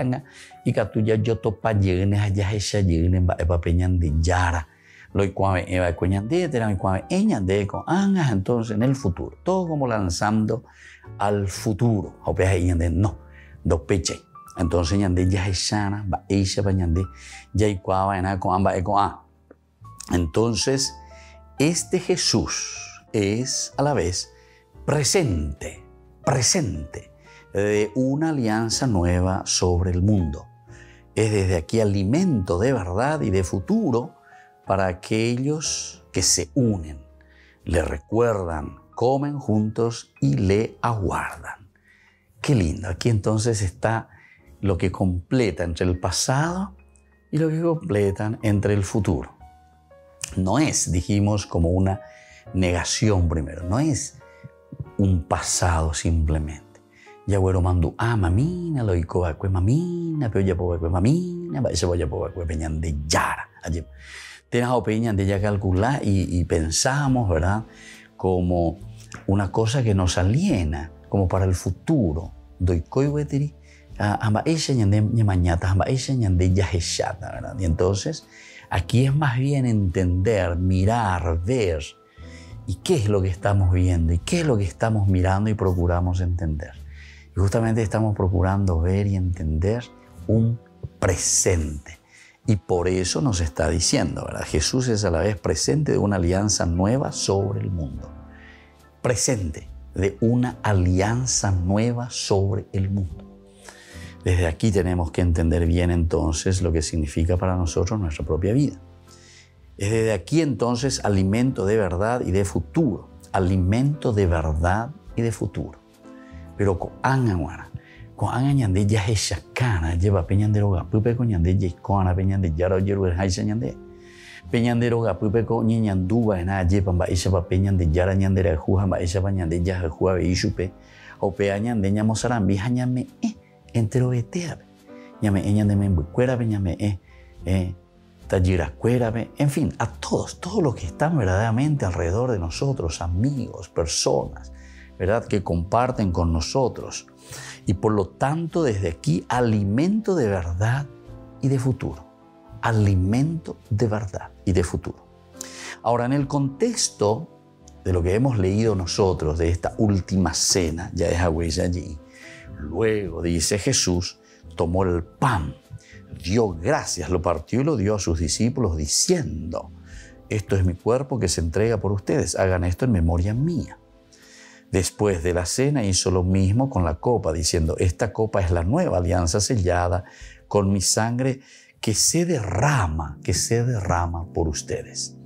y catuya yo topa llenes allá esa llenes, va peñan de yara, lo cuave eva cueñan de, tera, y cuave eñan de, con angas, entonces en el futuro, todo como lanzando al futuro, a opea eñan de no, do peche. Entonces, ñande ya es sana, va eisha va ñande ya y cuava en con amba eco a. Entonces, este Jesús es a la vez presente de una alianza nueva sobre el mundo. Es desde aquí alimento de verdad y de futuro para aquellos que se unen, le recuerdan, comen juntos y le aguardan. Qué lindo. Aquí entonces está lo que completa entre el pasado y lo que completan entre el futuro. No es, dijimos, como una negación primero, no es un pasado simplemente. Ya güero mandu mamina, lo ico acue mamina, pero ya poco acue mamina, eso voy a poco acue peñan de yara. Tienes opinión de ya calcular y pensamos, ¿verdad? Como una cosa que nos aliena, como para el futuro. Doy coiwetiri. Y entonces aquí es más bien entender, mirar, ver y qué es lo que estamos viendo y qué es lo que estamos mirando y procuramos entender. Y justamente estamos procurando ver y entender un presente. Y por eso nos está diciendo, ¿verdad? Jesús es a la vez presente de una alianza nueva sobre el mundo. Presente de una alianza nueva sobre el mundo. Desde aquí tenemos que entender bien entonces lo que significa para nosotros nuestra propia vida. Es desde aquí entonces alimento de verdad y de futuro. Alimento de verdad y de futuro. Pero con angamuara, con angañande ya es chacana, lleva peñandero gapupe con ñande ya con peñande yaro yeru el haisa ñande. Peñandero gapupe con ñanduba en a lleva ba isa ba peñande yara ñandera juja ba isa ba ñande ya juja be isupe. O pe ñande ñamosaran bi ñame entero etea, ñame ñande me cuera ñame tallira cuera, en fin, a todos los que están verdaderamente alrededor de nosotros, amigos, personas, ¿verdad? Que comparten con nosotros. Y por lo tanto, desde aquí, alimento de verdad y de futuro. Alimento de verdad y de futuro. Ahora, en el contexto de lo que hemos leído nosotros, de esta última cena, ya es Agüey allí, luego, dice Jesús, tomó el pan, dio gracias, lo partió y lo dio a sus discípulos diciendo, esto es mi cuerpo que se entrega por ustedes, hagan esto en memoria mía. Después de la cena hizo lo mismo con la copa, diciendo, esta copa es la nueva alianza sellada con mi sangre que se derrama por ustedes.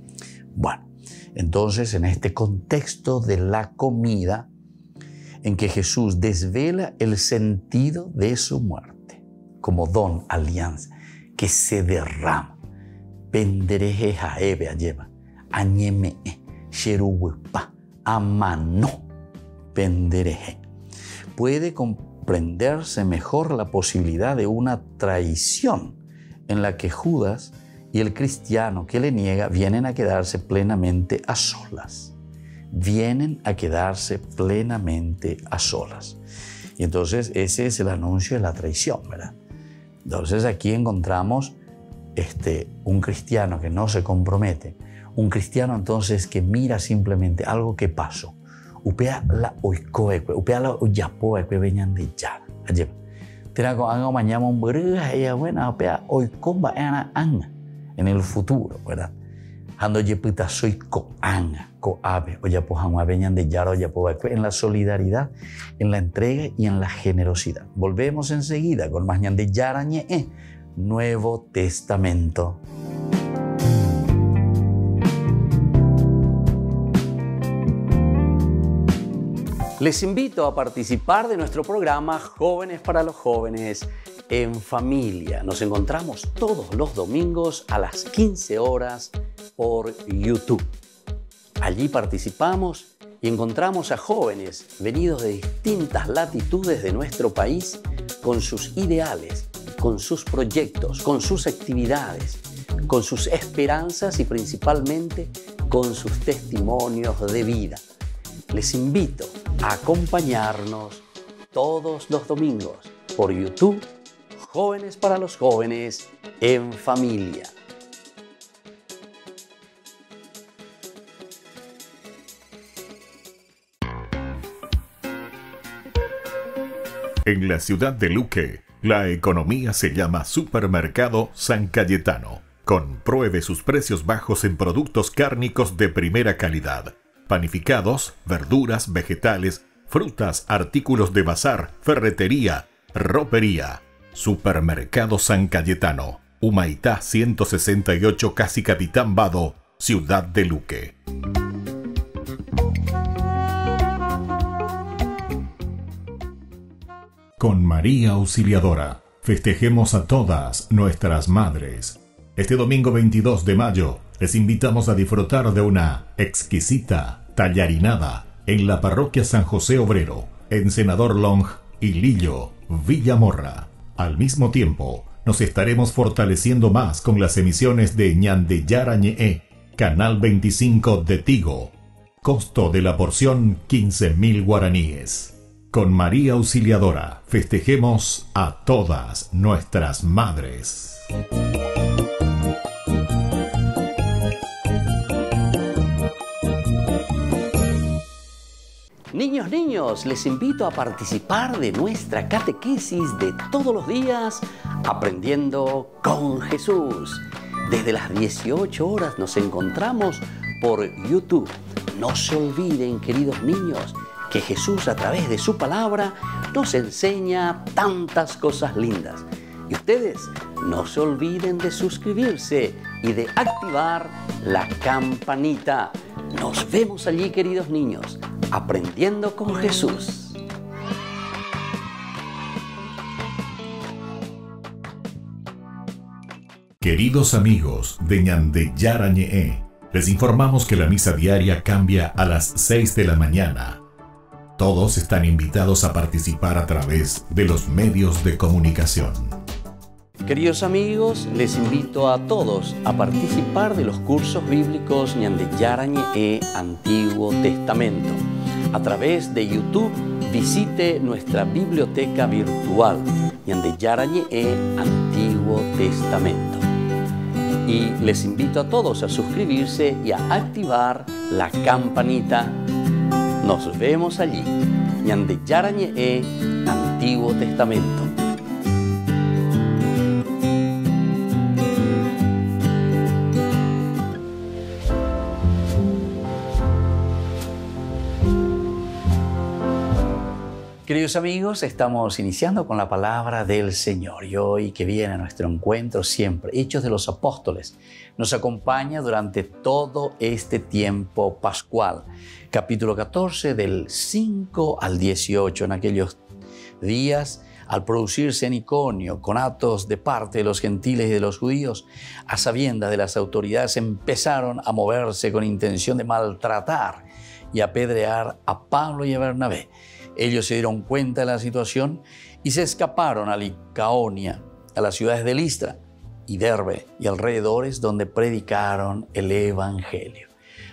Bueno, entonces en este contexto de la comida, en que Jesús desvela el sentido de su muerte, como don, alianza, que se derrama. Pendereje jaebe lleva, añeme, Sheruwipa, amano, pendereje. Puede comprenderse mejor la posibilidad de una traición en la que Judas y el cristiano que le niega vienen a quedarse plenamente a solas. Vienen a quedarse plenamente a solas. Y entonces ese es el anuncio de la traición, ¿verdad? Entonces aquí encontramos un cristiano que no se compromete, un cristiano entonces que mira simplemente algo que pasó. Upea la oikoekwe, upea la oyapoekwe veñan de ya. Tira con algo mañana un bruja ella buena, upea oikomba ana anga en el futuro, ¿verdad? Ando yepita soy coanga, coabe, oyapohama veñan de ya, oyapoekwe, en la solidaridad, en la entrega y en la generosidad. Volvemos enseguida con más ñan de Yarañe, Nuevo Testamento. Les invito a participar de nuestro programa Jóvenes para los Jóvenes en Familia. Nos encontramos todos los domingos a las 15 horas por YouTube. Allí participamos y encontramos a jóvenes venidos de distintas latitudes de nuestro país con sus ideales, con sus proyectos, con sus actividades, con sus esperanzas y principalmente con sus testimonios de vida. Les invito a acompañarnos todos los domingos por YouTube, Jóvenes para los Jóvenes en Familia. En la ciudad de Luque, la economía se llama Supermercado San Cayetano. Compruebe sus precios bajos en productos cárnicos de primera calidad. Panificados, verduras, vegetales, frutas, artículos de bazar, ferretería, ropería. Supermercado San Cayetano, Humaitá 168, Casi Capitán Vado, ciudad de Luque. Con María Auxiliadora, festejemos a todas nuestras madres. Este domingo 22 de mayo, les invitamos a disfrutar de una exquisita tallarinada en la parroquia San José Obrero, en Senador Long y Lillo, Villamorra. Al mismo tiempo, nos estaremos fortaleciendo más con las emisiones de Ñande Yarañe, Canal 25 de Tigo. Costo de la porción 15.000 guaraníes. Con María Auxiliadora, festejemos a todas nuestras madres. Niños, les invito a participar de nuestra catequesis de todos los días, Aprendiendo con Jesús. Desde las 18 horas nos encontramos por YouTube. No se olviden, queridos niños, que Jesús a través de su palabra nos enseña tantas cosas lindas. Y ustedes no se olviden de suscribirse y de activar la campanita. Nos vemos allí, queridos niños, Aprendiendo con Jesús. Queridos amigos de Ñande Yarañe, les informamos que la misa diaria cambia a las 6 de la mañana. Todos están invitados a participar a través de los medios de comunicación. Queridos amigos, les invito a todos a participar de los cursos bíblicos Ñande Yarañe Antiguo Testamento. A través de YouTube, visite nuestra biblioteca virtual Ñande Yarañe Antiguo Testamento. Y les invito a todos a suscribirse y a activar la campanita. Nos vemos allí, Ñande Yarañe Antiguo Testamento. Queridos amigos, estamos iniciando con la palabra del Señor y hoy que viene a nuestro encuentro siempre, Hechos de los Apóstoles, nos acompaña durante todo este tiempo pascual. Capítulo 14 del 5 al 18, en aquellos días Al producirse en Iconio conatos de parte de los gentiles y de los judíos, a sabiendas de las autoridades empezaron a moverse con intención de maltratar y apedrear a Pablo y a Bernabé. Ellos se dieron cuenta de la situación y se escaparon a Licaonia, a las ciudades de Listra y Derbe y alrededores, donde predicaron el Evangelio.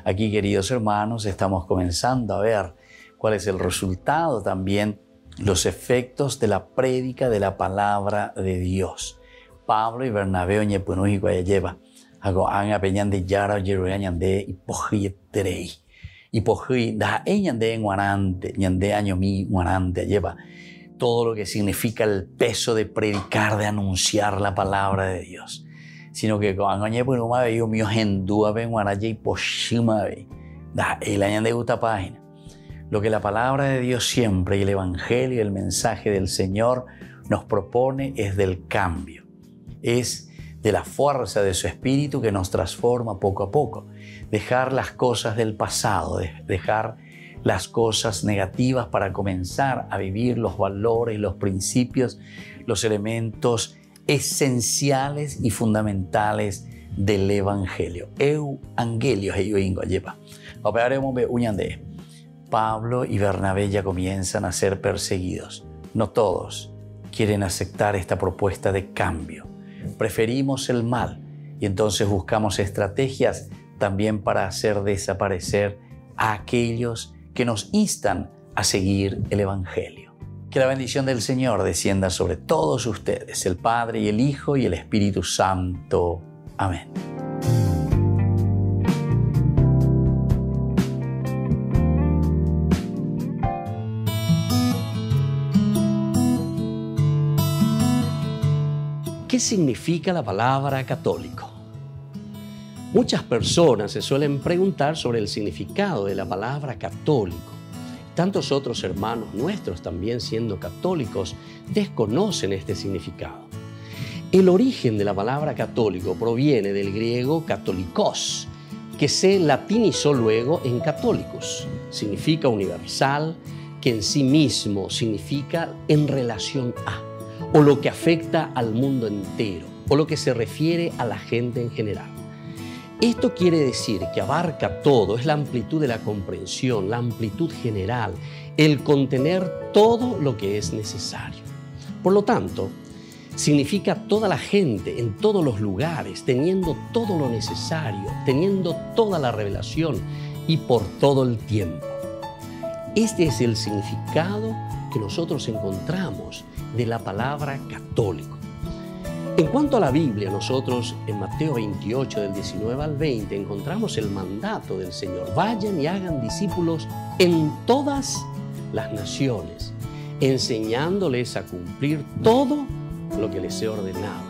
Aquí, queridos hermanos, estamos comenzando a ver cuál es el resultado también, los efectos de la prédica de la palabra de Dios. Pablo y Bernabé oñepunuji guayayeva, hago an apeñan de yara yeruañande y pojiyeterei. Y poji da eñande en guanante, ñande año mi guanante lleva todo lo que significa el peso de predicar, de anunciar la palabra de Dios. Sino que con añepunuma ve yo mío hendúa ven guanaye y poshima ve da el añande gusta página. Lo que la palabra de Dios siempre y el Evangelio, el mensaje del Señor nos propone es del cambio. Es de la fuerza de su Espíritu que nos transforma poco a poco. Dejar las cosas del pasado, dejar las cosas negativas para comenzar a vivir los valores, los principios, los elementos esenciales y fundamentales del Evangelio. Evangelio, Pablo y Bernabé ya comienzan a ser perseguidos. No todos quieren aceptar esta propuesta de cambio. Preferimos el mal y entonces buscamos estrategias también para hacer desaparecer a aquellos que nos instan a seguir el Evangelio. Que la bendición del Señor descienda sobre todos ustedes, el Padre y el Hijo y el Espíritu Santo. Amén. ¿Qué significa la palabra católico? Muchas personas se suelen preguntar sobre el significado de la palabra católico. Tantos otros hermanos nuestros, también siendo católicos, desconocen este significado. El origen de la palabra católico proviene del griego katolikos, que se latinizó luego en católicos. Significa universal, que en sí mismo significa en relación a, o lo que afecta al mundo entero, o lo que se refiere a la gente en general. Esto quiere decir que abarca todo, es la amplitud de la comprensión, la amplitud general, el contener todo lo que es necesario. Por lo tanto, significa toda la gente en todos los lugares, teniendo todo lo necesario, teniendo toda la revelación y por todo el tiempo. Este es el significado que nosotros encontramos de la palabra católico. En cuanto a la Biblia, nosotros en Mateo 28, del 19 al 20, encontramos el mandato del Señor. Vayan y hagan discípulos en todas las naciones, enseñándoles a cumplir todo lo que les he ordenado.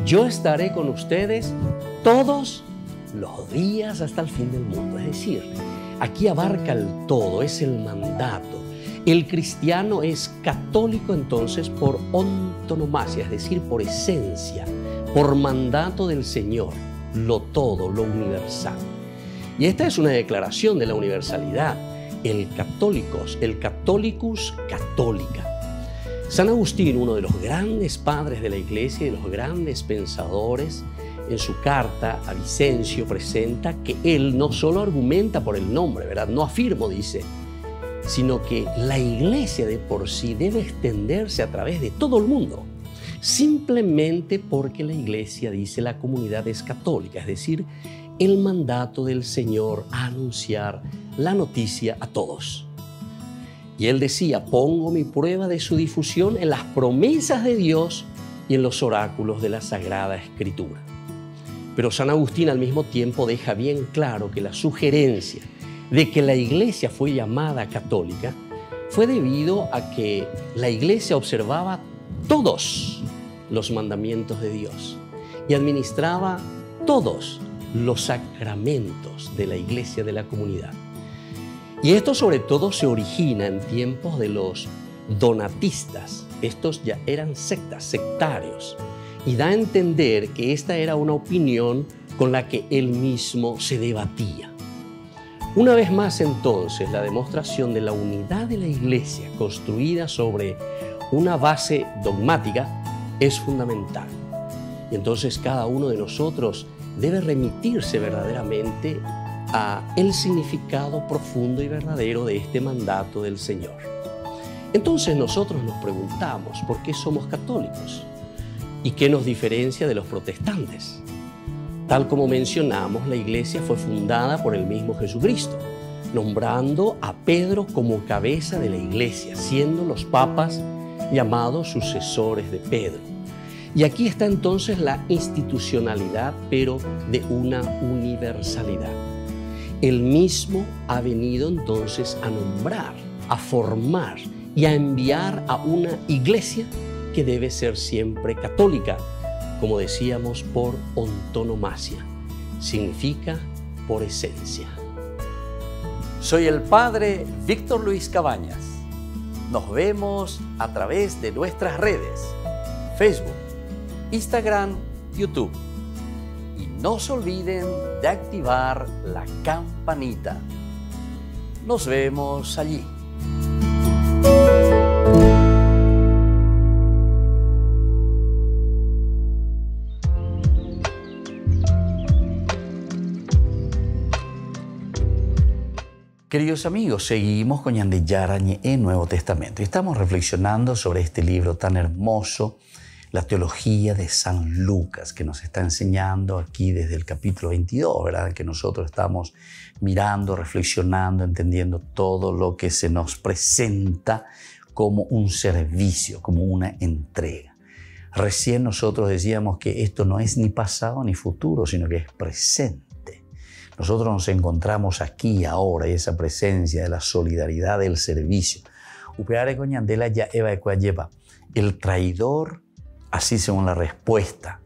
Yo estaré con ustedes todos los días hasta el fin del mundo. Es decir, aquí abarca el todo, es el mandato. El cristiano es católico entonces por antonomasia, es decir, por esencia, por mandato del Señor, lo todo, lo universal. Y esta es una declaración de la universalidad, el catholicus católica. San Agustín, uno de los grandes padres de la Iglesia y de los grandes pensadores, en su carta a Vicencio presenta que él no solo argumenta por el nombre, ¿verdad? No afirmo, dice, sino que la Iglesia de por sí debe extenderse a través de todo el mundo, simplemente porque la Iglesia, dice, la comunidad es católica, es decir, el mandato del Señor a anunciar la noticia a todos. Y él decía, pongo mi prueba de su difusión en las promesas de Dios y en los oráculos de la Sagrada Escritura. Pero San Agustín al mismo tiempo deja bien claro que la sugerencia de que la Iglesia fue llamada católica fue debido a que la Iglesia observaba todos los mandamientos de Dios y administraba todos los sacramentos de la Iglesia de la comunidad. Y esto sobre todo se origina en tiempos de los donatistas. Estos ya eran sectas, sectarios, y da a entender que esta era una opinión con la que él mismo se debatía. Una vez más entonces, la demostración de la unidad de la Iglesia construida sobre una base dogmática es fundamental. Y entonces cada uno de nosotros debe remitirse verdaderamente a el significado profundo y verdadero de este mandato del Señor. Entonces nosotros nos preguntamos por qué somos católicos y qué nos diferencia de los protestantes. Tal como mencionamos, la Iglesia fue fundada por el mismo Jesucristo, nombrando a Pedro como cabeza de la Iglesia, siendo los papas llamados sucesores de Pedro. Y aquí está entonces la institucionalidad, pero de una universalidad. Él mismo ha venido entonces a nombrar, a formar y a enviar a una iglesia que debe ser siempre católica, como decíamos, por antonomasia. Significa por esencia. Soy el Padre Víctor Luis Cabañas. Nos vemos a través de nuestras redes, Facebook, Instagram, YouTube. Y no se olviden de activar la campanita. Nos vemos allí. Queridos amigos, seguimos con Ñande Yarañe en Nuevo Testamento y estamos reflexionando sobre este libro tan hermoso, la teología de San Lucas, que nos está enseñando aquí desde el capítulo 22, ¿verdad? Que nosotros estamos mirando, reflexionando, entendiendo todo lo que se nos presenta como un servicio, como una entrega. Recién nosotros decíamos que esto no es ni pasado ni futuro, sino que es presente. Nosotros nos encontramos aquí ahora y esa presencia de la solidaridad del servicio. El traidor, así según la respuesta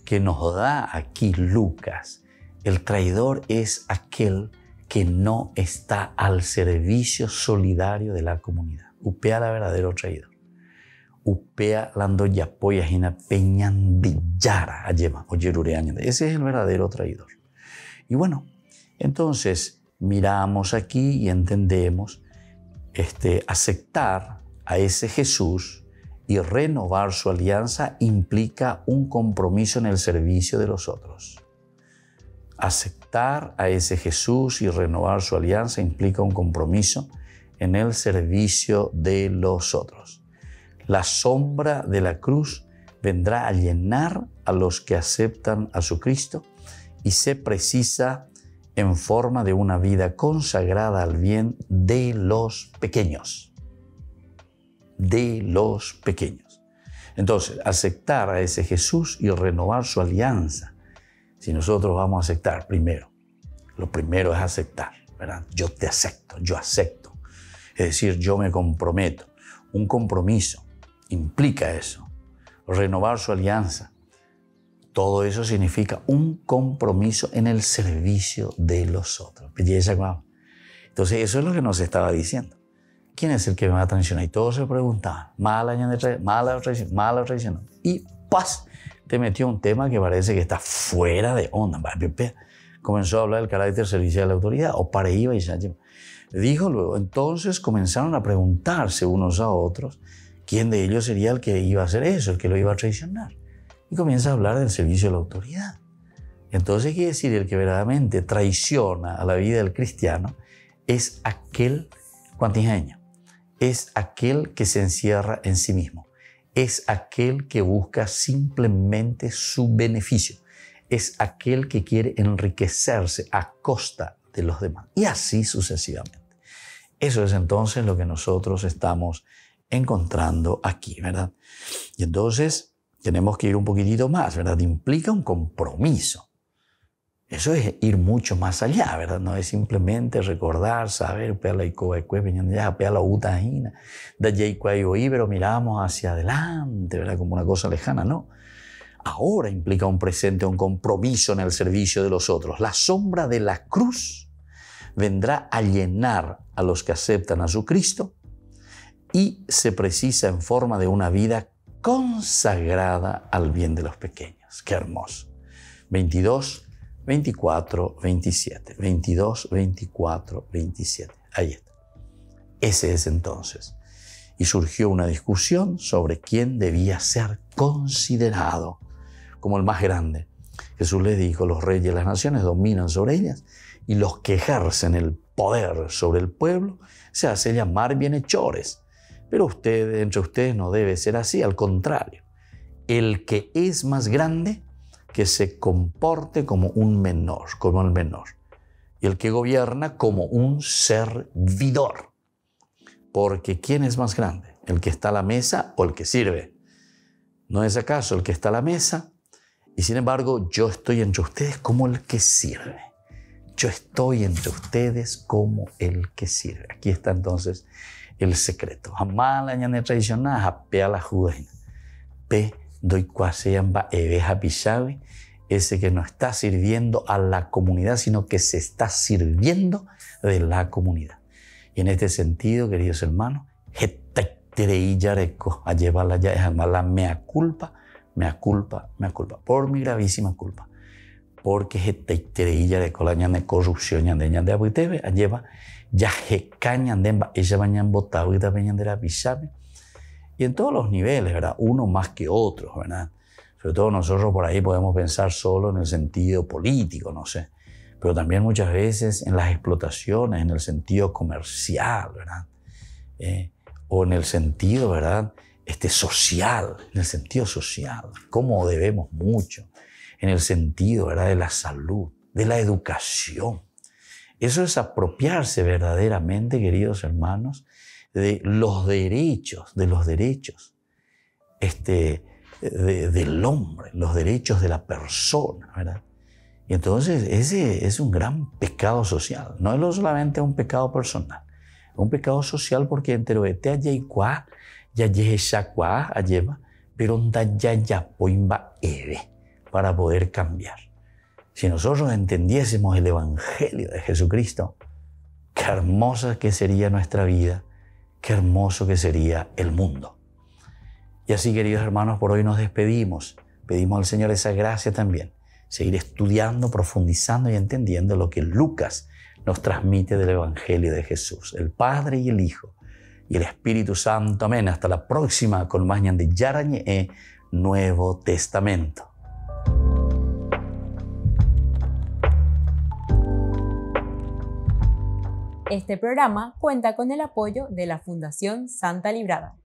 que nos da aquí Lucas, el traidor es aquel que no está al servicio solidario de la comunidad. Upea la verdadero traidor. Upea lando yapoya jina peñandillara ayema oyerureaña. Ese es el verdadero traidor. Y bueno, entonces miramos aquí y entendemos aceptar a ese Jesús y renovar su alianza implica un compromiso en el servicio de los otros. Aceptar a ese Jesús y renovar su alianza implica un compromiso en el servicio de los otros. La sombra de la cruz vendrá a llenar a los que aceptan a su Cristo y se precisa en forma de una vida consagrada al bien de los pequeños. De los pequeños. Entonces, aceptar a ese Jesús y renovar su alianza. Si nosotros vamos a aceptar primero, lo primero es aceptar, ¿verdad? Yo te acepto, yo acepto. Es decir, yo me comprometo. Un compromiso implica eso. Renovar su alianza. Todo eso significa un compromiso en el servicio de los otros. Entonces, eso es lo que nos estaba diciendo. ¿Quién es el que me va a traicionar? Y todos se preguntaban, mala o traición. Y ¡paz! Te metió un tema que parece que está fuera de onda. Comenzó a hablar del carácter servicial de la autoridad. O para iba y ya. Dijo luego, entonces comenzaron a preguntarse unos a otros quién de ellos sería el que iba a hacer eso, el que lo iba a traicionar. Y comienza a hablar del servicio de la autoridad. Entonces quiere decir, el que verdaderamente traiciona a la vida del cristiano es aquel cuantijeño, es aquel que se encierra en sí mismo, es aquel que busca simplemente su beneficio, es aquel que quiere enriquecerse a costa de los demás y así sucesivamente. Eso es entonces lo que nosotros estamos encontrando aquí, ¿verdad? Y entonces tenemos que ir un poquitito más, ¿verdad? Implica un compromiso. Eso es ir mucho más allá, ¿verdad? No es simplemente recordar, saber, pero miramos hacia adelante, ¿verdad? Como una cosa lejana, no. Ahora implica un presente, un compromiso en el servicio de los otros. La sombra de la cruz vendrá a llenar a los que aceptan a su Cristo y se precisa en forma de una vida consagrada al bien de los pequeños. Qué hermoso. 22, 24, 27. 22, 24, 27. Ahí está. Ese es entonces. y surgió una discusión sobre quién debía ser considerado como el más grande. Jesús les dijo, los reyes de las naciones dominan sobre ellas y los que ejercen el poder sobre el pueblo se hacen llamar bienhechores. Pero entre ustedes no debe ser así, al contrario. El que es más grande, que se comporte como un menor, como el menor. Y el que gobierna como un servidor. Porque ¿quién es más grande? ¿El que está a la mesa o el que sirve? ¿No es acaso el que está a la mesa? Y sin embargo, yo estoy entre ustedes como el que sirve. Yo estoy entre ustedes como el que sirve. Aquí está entonces el secreto. Jamás la ñane tradicional, japea la judaína. P, doy cuaseyamba eveja pichavi, ese que no está sirviendo a la comunidad, sino que se está sirviendo de la comunidad. Y en este sentido, queridos hermanos, a llevarla ya es la mea culpa, por mi gravísima culpa. Porque la ñane corrupción ñande abuitebe, lleva ya jecañandemba, ella bañan botado y también de la pisabe. Y en todos los niveles, ¿verdad? Uno más que otros, ¿verdad? Sobre todo nosotros por ahí podemos pensar solo en el sentido político, no sé. Pero también muchas veces en las explotaciones, en el sentido comercial, ¿verdad? O en el sentido, ¿verdad? Social, en el sentido social. Cómo debemos mucho. En el sentido, ¿verdad? De la salud, de la educación. Eso es apropiarse verdaderamente, queridos hermanos, de los derechos del hombre, los derechos de la persona, ¿verdad? Y entonces ese es un gran pecado social. No es solamente un pecado personal, es un pecado social porque entero este ayaycuá, yayeshakua, ayeva, pero ya poimba eve para poder cambiar. Si nosotros entendiésemos el Evangelio de Jesucristo, qué hermosa que sería nuestra vida, qué hermoso que sería el mundo. Y así, queridos hermanos, por hoy nos despedimos. Pedimos al Señor esa gracia también, seguir estudiando, profundizando y entendiendo lo que Lucas nos transmite del Evangelio de Jesús, el Padre y el Hijo y el Espíritu Santo. Amén. Hasta la próxima con más ñande Yarañe, Nuevo Testamento. Este programa cuenta con el apoyo de la Fundación Santa Librada.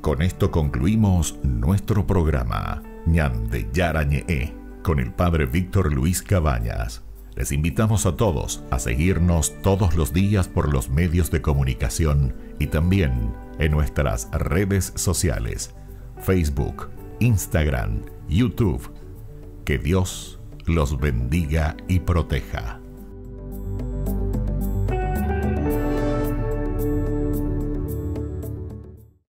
Con esto concluimos nuestro programa ñande Yarañe con el Padre Víctor Luis Cabañas. Les invitamos a todos a seguirnos todos los días por los medios de comunicación y también en nuestras redes sociales, Facebook, Instagram, YouTube. Que Dios los bendiga y proteja.